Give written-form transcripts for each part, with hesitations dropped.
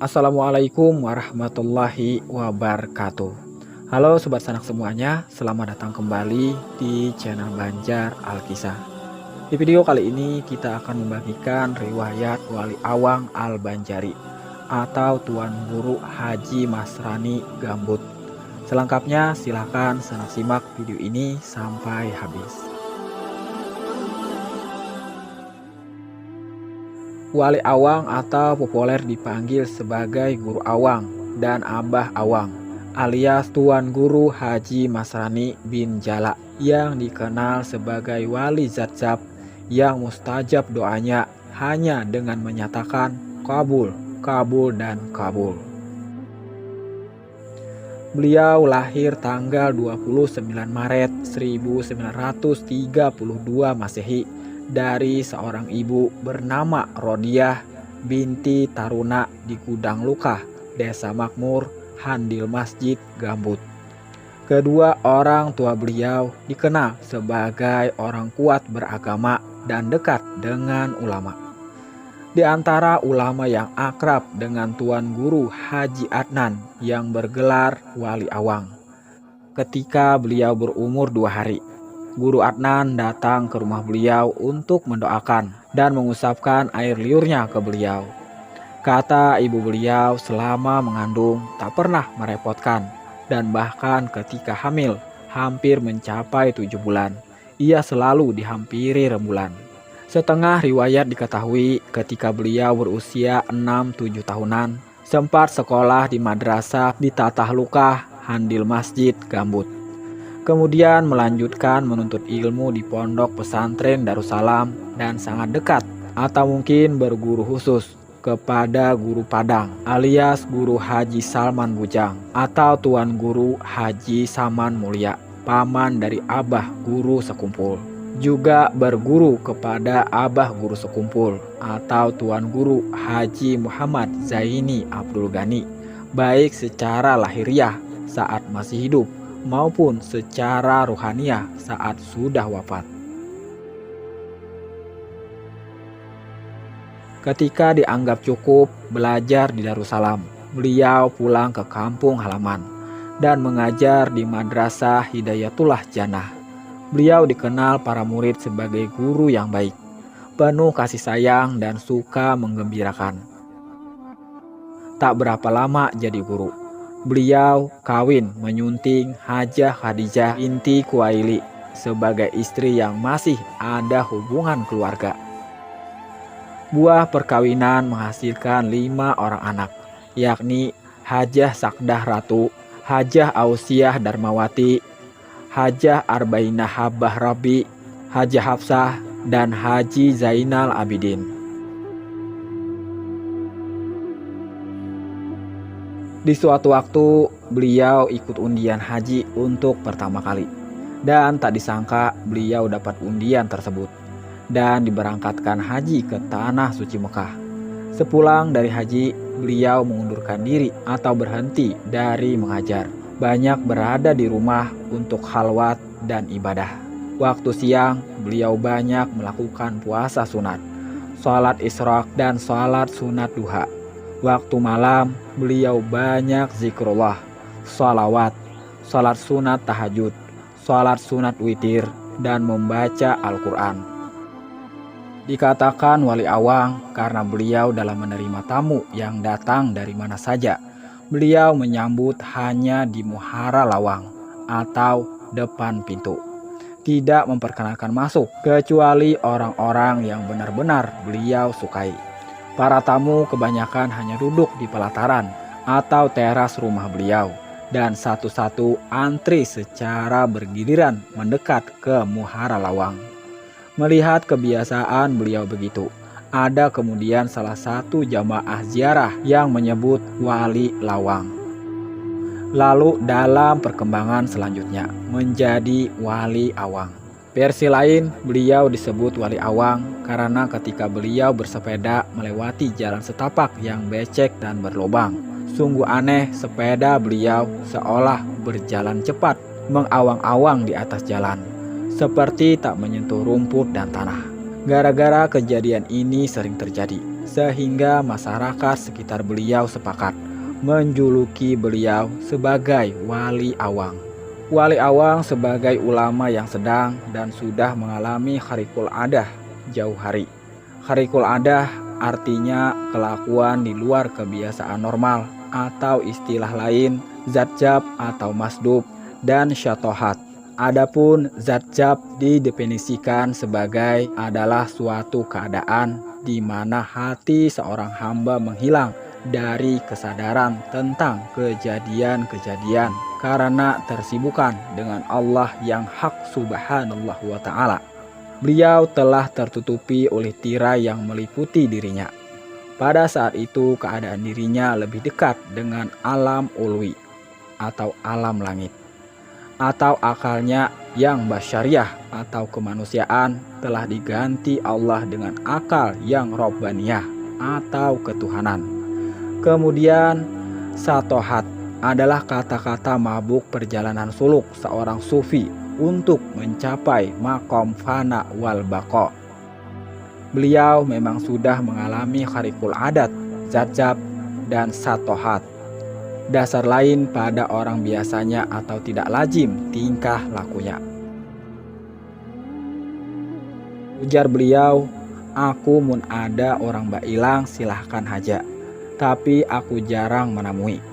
Assalamualaikum warahmatullahi wabarakatuh. Halo sobat sanak semuanya, selamat datang kembali di channel Banjar Alkisah. Di video kali ini kita akan membagikan riwayat Wali Awang Al-Banjari atau Tuan Guru Haji Masrani Gambut. Selengkapnya silahkan simak video ini sampai habis. Wali Awang atau populer dipanggil sebagai Guru Awang dan Abah Awang alias Tuan Guru Haji Masrani bin Jalak yang dikenal sebagai wali zat-zat yang mustajab doanya hanya dengan menyatakan kabul, kabul, dan kabul. Beliau lahir tanggal 29 Maret 1932 Masehi dari seorang ibu bernama Rodiah binti Taruna di Gudang Lukah, Desa Makmur, Handil Masjid, Gambut. Kedua orang tua beliau dikenal sebagai orang kuat beragama dan dekat dengan ulama. Di antara ulama yang akrab dengan Tuan Guru Haji Adnan yang bergelar Wali Awang. Ketika beliau berumur 2 hari, Guru Adnan datang ke rumah beliau untuk mendoakan dan mengusapkan air liurnya ke beliau. Kata ibu beliau selama mengandung tak pernah merepotkan dan bahkan ketika hamil hampir mencapai 7 bulan, ia selalu dihampiri rembulan. Setengah riwayat diketahui ketika beliau berusia 6-7 tahunan sempat sekolah di madrasah di Tatah Lukah, Handil Masjid, Gambut. Kemudian melanjutkan menuntut ilmu di pondok pesantren Darussalam dan sangat dekat atau mungkin berguru khusus kepada Guru Padang alias Guru Haji Salman Bujang atau Tuan Guru Haji Saman Mulia, paman dari Abah Guru Sekumpul. Juga berguru kepada Abah Guru Sekumpul atau Tuan Guru Haji Muhammad Zaini Abdul Ghani, baik secara lahiriah saat masih hidup maupun secara ruhaniah saat sudah wafat. Ketika dianggap cukup belajar di Darussalam, beliau pulang ke kampung halaman dan mengajar di Madrasah Hidayatullah Jannah. Beliau dikenal para murid sebagai guru yang baik, penuh kasih sayang dan suka menggembirakan. Tak berapa lama jadi guru, beliau kawin menyunting Hajah Khadijah binti Kuwaili sebagai istri yang masih ada hubungan keluarga. Buah perkawinan menghasilkan 5 orang anak, yakni Hajah Sakdah Ratu, Hajah Ausiah Darmawati, Hajah Arbainah Habah Rabi, Hajah Hafsah, dan Haji Zainal Abidin. Di suatu waktu beliau ikut undian haji untuk pertama kali dan tak disangka beliau dapat undian tersebut dan diberangkatkan haji ke tanah suci Mekah. Sepulang dari haji, beliau mengundurkan diri atau berhenti dari mengajar, banyak berada di rumah untuk khalwat dan ibadah. Waktu siang beliau banyak melakukan puasa sunat, sholat isyraq dan sholat sunat duha. Waktu malam beliau banyak zikrullah, sholawat, sholat sunat tahajud, sholat sunat witir, dan membaca Al-Quran. Dikatakan Wali Awang karena beliau dalam menerima tamu yang datang dari mana saja. Beliau menyambut hanya di muhara lawang atau depan pintu. Tidak memperkenalkan masuk kecuali orang-orang yang benar-benar beliau sukai. Para tamu kebanyakan hanya duduk di pelataran atau teras rumah beliau dan satu-satu antri secara bergiliran mendekat ke muhara lawang. Melihat kebiasaan beliau begitu, ada kemudian salah satu jamaah ziarah yang menyebut Wali Lawang. Lalu dalam perkembangan selanjutnya menjadi Wali Awang. Versi lain, beliau disebut Wali Awang karena ketika beliau bersepeda melewati jalan setapak yang becek dan berlubang. Sungguh aneh, sepeda beliau seolah berjalan cepat, mengawang-awang di atas jalan, seperti tak menyentuh rumput dan tanah. Gara-gara kejadian ini sering terjadi, sehingga masyarakat sekitar beliau sepakat menjuluki beliau sebagai Wali Awang. Wali Awang sebagai ulama yang sedang dan sudah mengalami kharikul adah jauh hari. Kharikul adah artinya kelakuan di luar kebiasaan normal, atau istilah lain zatjab atau masdub dan syatohat. Adapun zatjab didefinisikan sebagai adalah suatu keadaan di mana hati seorang hamba menghilang dari kesadaran tentang kejadian-kejadian karena tersibukan dengan Allah yang hak subhanallah wa ta'ala. Beliau telah tertutupi oleh tirai yang meliputi dirinya. Pada saat itu keadaan dirinya lebih dekat dengan alam ulwi atau alam langit, atau akalnya yang basyariah atau kemanusiaan telah diganti Allah dengan akal yang robbaniyah atau ketuhanan. Kemudian satohat adalah kata-kata mabuk perjalanan suluk seorang sufi untuk mencapai makom fana wal baqo. Beliau memang sudah mengalami kharikul adat, zatjab, dan satohat. Dasar lain pada orang biasanya atau tidak lazim tingkah lakunya. Ujar beliau, aku mun ada orang bailang silahkan haja, tapi aku jarang menemui.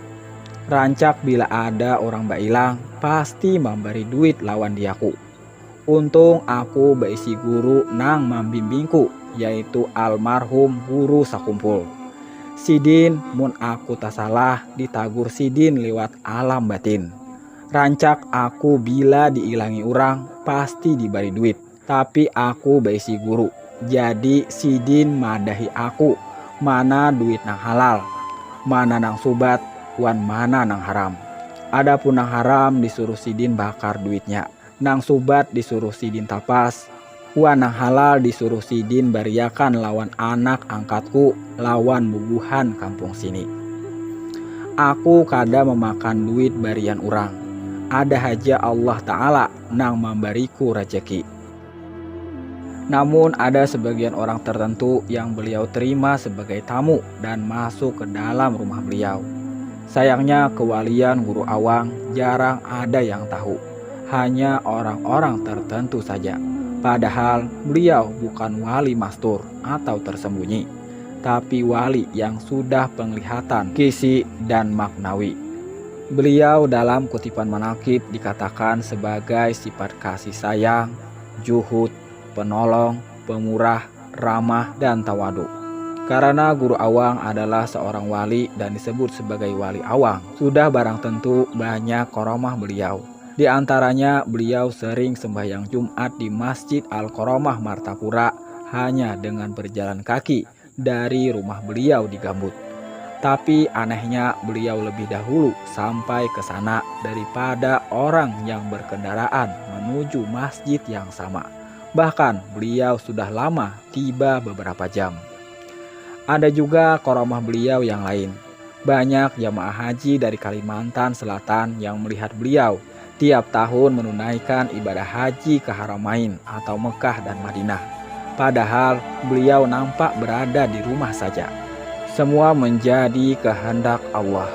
Rancak bila ada orang bailang pasti memberi duit lawan diaku. Untung aku baisi guru nang membimbingku, yaitu almarhum guru sakumpul. Sidin mun aku tak salah ditagur Sidin lewat alam batin. Rancak aku bila diilangi orang pasti diberi duit, tapi aku baisi guru. Jadi Sidin madahi aku, mana duit nang halal, mana nang subat, wan mana nang haram. Adapun nang haram disuruh Sidin bakar duitnya, nang subat disuruh Sidin tapas, wan nang halal disuruh Sidin bariakan lawan anak angkatku, lawan bubuhan kampung sini. Aku kada memakan duit barian orang, ada haja Allah Ta'ala nang memberiku rezeki. Namun ada sebagian orang tertentu yang beliau terima sebagai tamu dan masuk ke dalam rumah beliau. Sayangnya kewalian Guru Awang jarang ada yang tahu, hanya orang-orang tertentu saja. Padahal beliau bukan wali mastur atau tersembunyi, tapi wali yang sudah penglihatan kisi dan maknawi. Beliau dalam kutipan manaqib dikatakan sebagai sifat kasih sayang, juhud, penolong, pemurah, ramah, dan tawadu. Karena Guru Awang adalah seorang wali dan disebut sebagai Wali Awang, sudah barang tentu banyak karomah beliau. Di antaranya beliau sering sembahyang Jumat di Masjid Al-Koromah Martapura hanya dengan berjalan kaki dari rumah beliau di Gambut. Tapi anehnya beliau lebih dahulu sampai ke sana daripada orang yang berkendaraan menuju masjid yang sama. Bahkan beliau sudah lama tiba beberapa jam. Ada juga karomah beliau yang lain. Banyak jamaah haji dari Kalimantan Selatan yang melihat beliau tiap tahun menunaikan ibadah haji ke Haramain atau Mekah dan Madinah. Padahal beliau nampak berada di rumah saja. Semua menjadi kehendak Allah.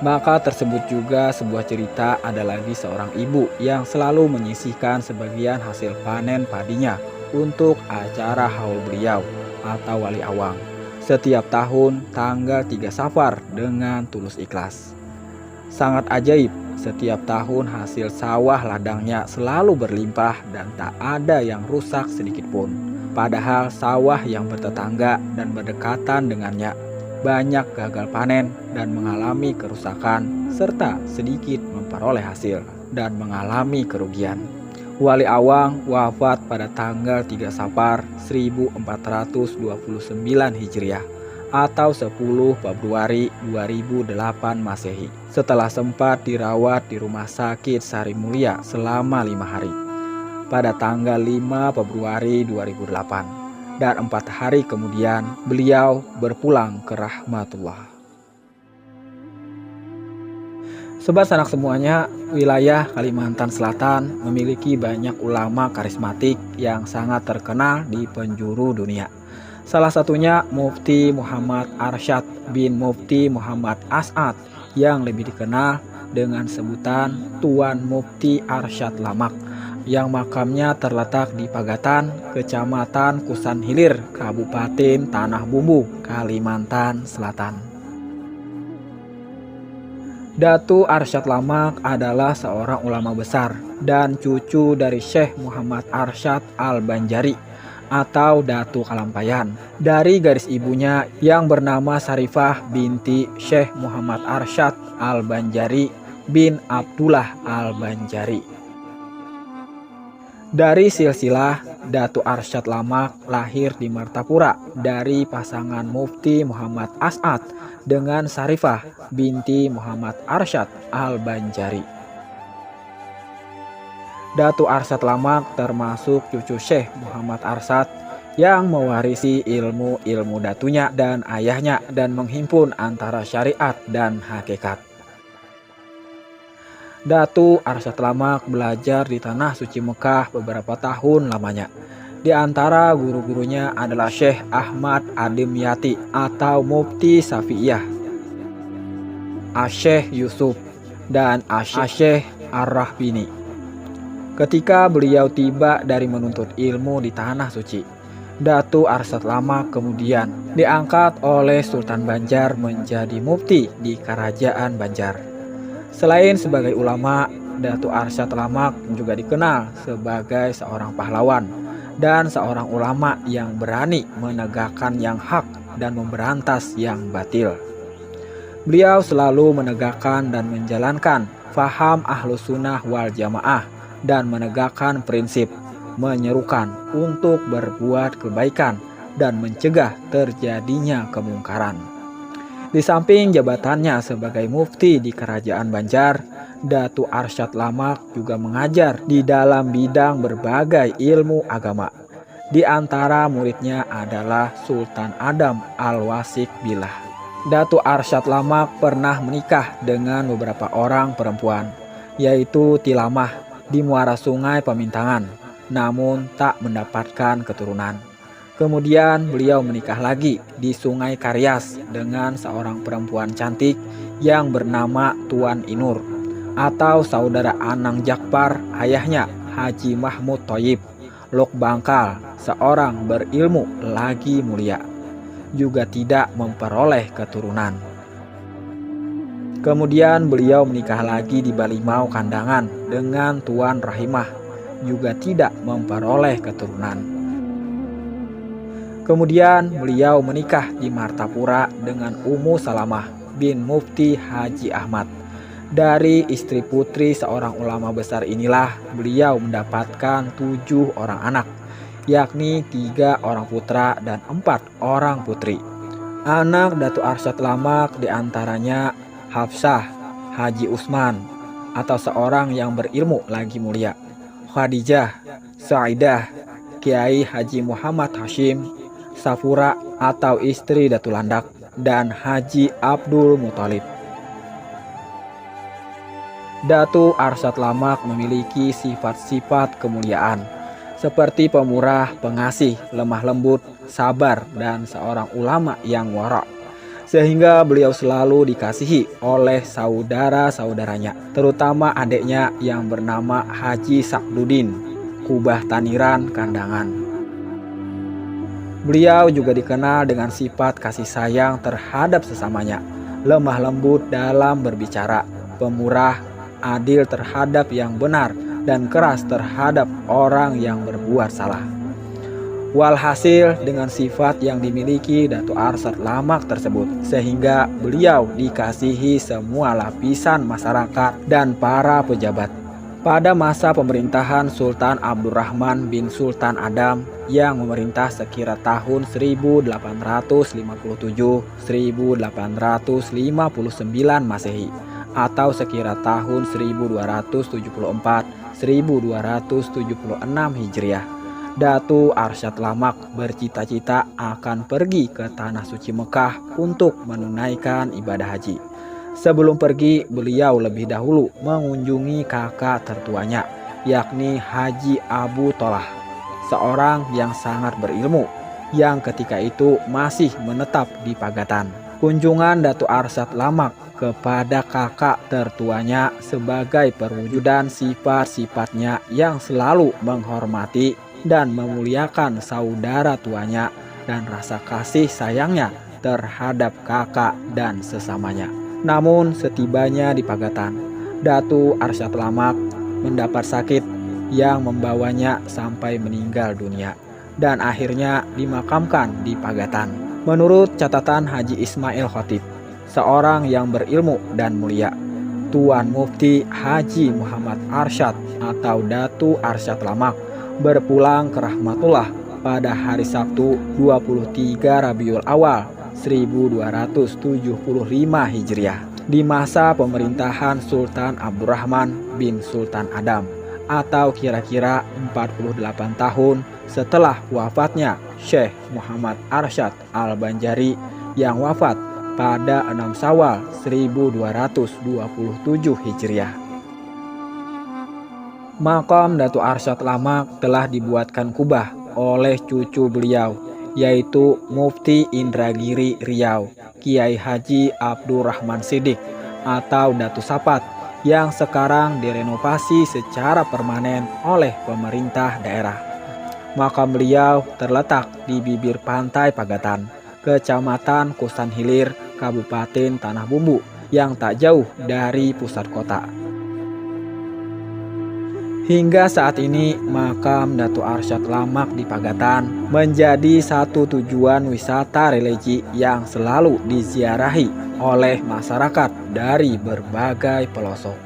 Maka tersebut juga sebuah cerita, ada lagi seorang ibu yang selalu menyisihkan sebagian hasil panen padinya untuk acara haul beliau atau Wali Awang setiap tahun tanggal 3 Safar dengan tulus ikhlas. Sangat ajaib, setiap tahun hasil sawah ladangnya selalu berlimpah dan tak ada yang rusak sedikit pun. Padahal sawah yang bertetangga dan berdekatan dengannya banyak gagal panen dan mengalami kerusakan serta sedikit memperoleh hasil dan mengalami kerugian. Wali Awang wafat pada tanggal 3 Safar 1429 Hijriah atau 10 Februari 2008 Masehi, setelah sempat dirawat di Rumah Sakit Sari Mulia selama 5 hari. Pada tanggal 5 Februari 2008 dan 4 hari kemudian beliau berpulang ke rahmatullah. Sobat Sanak semuanya, wilayah Kalimantan Selatan memiliki banyak ulama karismatik yang sangat terkenal di penjuru dunia. Salah satunya Mufti Muhammad Arsyad bin Mufti Muhammad As'ad yang lebih dikenal dengan sebutan Tuan Mufti Arsyad Lamak, yang makamnya terletak di Pagatan, Kecamatan Kusan Hilir, Kabupaten Tanah Bumbu, Kalimantan Selatan. Datu Arsyad Lamak adalah seorang ulama besar dan cucu dari Syekh Muhammad Arsyad Al-Banjari atau Datu Kalampayan, dari garis ibunya yang bernama Sarifah binti Syekh Muhammad Arsyad Al-Banjari bin Abdullah Al-Banjari. Dari silsilah Datu Arsyad Lamak lahir di Martapura dari pasangan Mufti Muhammad As'ad dengan Sarifah binti Muhammad Arsyad Al-Banjari. Datu Arsyad Lamak termasuk cucu Syekh Muhammad Arsyad yang mewarisi ilmu-ilmu datunya dan ayahnya dan menghimpun antara syariat dan hakikat. Datu Arsyad Lamak belajar di Tanah Suci Mekah beberapa tahun lamanya. Di antara guru-gurunya adalah Syekh Ahmad Adimyati atau Mufti Syafi'iyah, Asyekh Yusuf, dan Asyekh Ar-Rahbini. Ketika beliau tiba dari menuntut ilmu di Tanah Suci, Datu Arsyad Lamak kemudian diangkat oleh Sultan Banjar menjadi mufti di Kerajaan Banjar. Selain sebagai ulama, Datu Arsyad Lamak juga dikenal sebagai seorang pahlawan dan seorang ulama yang berani menegakkan yang hak dan memberantas yang batil. Beliau selalu menegakkan dan menjalankan faham Ahlus Sunnah wal Jamaah dan menegakkan prinsip menyerukan untuk berbuat kebaikan dan mencegah terjadinya kemungkaran. Di samping jabatannya sebagai mufti di Kerajaan Banjar, Datu Arsyad Lamak juga mengajar di dalam bidang berbagai ilmu agama. Di antara muridnya adalah Sultan Adam Al-Wasik Billah. Datu Arsyad Lamak pernah menikah dengan beberapa orang perempuan, yaitu Tilamah di Muara Sungai Pemintangan, namun tak mendapatkan keturunan. Kemudian beliau menikah lagi di Sungai Karyas dengan seorang perempuan cantik yang bernama Tuan Inur atau saudara Anang Jakpar ayahnya Haji Mahmud Thoyib, Lok Bangkal, seorang berilmu lagi mulia, juga tidak memperoleh keturunan. Kemudian beliau menikah lagi di Balimau Kandangan dengan Tuan Rahimah, juga tidak memperoleh keturunan. Kemudian beliau menikah di Martapura dengan Ummu Salamah bin Mufti Haji Ahmad. Dari istri putri seorang ulama besar inilah beliau mendapatkan 7 orang anak, yakni 3 orang putra dan 4 orang putri. Anak Datu Arsyad Lamak diantaranya Hafsah, Haji Usman atau seorang yang berilmu lagi mulia, Khadijah, Saidah, Kiai Haji Muhammad Hashim, Safura atau istri Datu Landak, dan Haji Abdul Muthalib. Datu Arsyad Lamak memiliki sifat-sifat kemuliaan seperti pemurah, pengasih, lemah lembut, sabar, dan seorang ulama yang wara, sehingga beliau selalu dikasihi oleh saudara-saudaranya, terutama adiknya yang bernama Haji Sakdudin, Kubah Taniran Kandangan. Beliau juga dikenal dengan sifat kasih sayang terhadap sesamanya, lemah lembut dalam berbicara, pemurah, adil terhadap yang benar, dan keras terhadap orang yang berbuat salah. Walhasil dengan sifat yang dimiliki Datu Arsyad Lamak tersebut, sehingga beliau dikasihi semua lapisan masyarakat dan para pejabat. Pada masa pemerintahan Sultan Abdurrahman bin Sultan Adam yang memerintah sekira tahun 1857-1859 Masehi atau sekira tahun 1274-1276 Hijriah, Datu Arsyad Lamak bercita-cita akan pergi ke Tanah Suci Mekah untuk menunaikan ibadah haji. Sebelum pergi, beliau lebih dahulu mengunjungi kakak tertuanya, yakni Haji Abu Tolah, seorang yang sangat berilmu, yang ketika itu masih menetap di Pagatan. Kunjungan Datuk Arsyad Lamak kepada kakak tertuanya sebagai perwujudan sifat-sifatnya yang selalu menghormati dan memuliakan saudara tuanya dan rasa kasih sayangnya terhadap kakak dan sesamanya. Namun setibanya di Pagatan, Datuk Arsyad Lamak mendapat sakit yang membawanya sampai meninggal dunia dan akhirnya dimakamkan di Pagatan. Menurut catatan Haji Ismail Khotib, seorang yang berilmu dan mulia, Tuan Mufti Haji Muhammad Arsyad atau Datuk Arsyad Lamak berpulang ke Rahmatullah pada hari Sabtu 23 Rabiul Awal 1275 Hijriah di masa pemerintahan Sultan Abdurrahman bin Sultan Adam atau kira-kira 48 tahun setelah wafatnya Syekh Muhammad Arsyad Al-Banjari yang wafat pada 6 Syawal 1227 Hijriah. Makam Datuk Arsyad Lamak telah dibuatkan kubah oleh cucu beliau, yaitu Mufti Indragiri Riau, Kiai Haji Abdurrahman Siddiq atau Datu Sapat, yang sekarang direnovasi secara permanen oleh pemerintah daerah. Makam beliau terletak di bibir pantai Pagatan, Kecamatan Kusan Hilir, Kabupaten Tanah Bumbu, yang tak jauh dari pusat kota. Hingga saat ini, makam Datuk Arsyad Lamak di Pagatan menjadi satu tujuan wisata religi yang selalu diziarahi oleh masyarakat dari berbagai pelosok.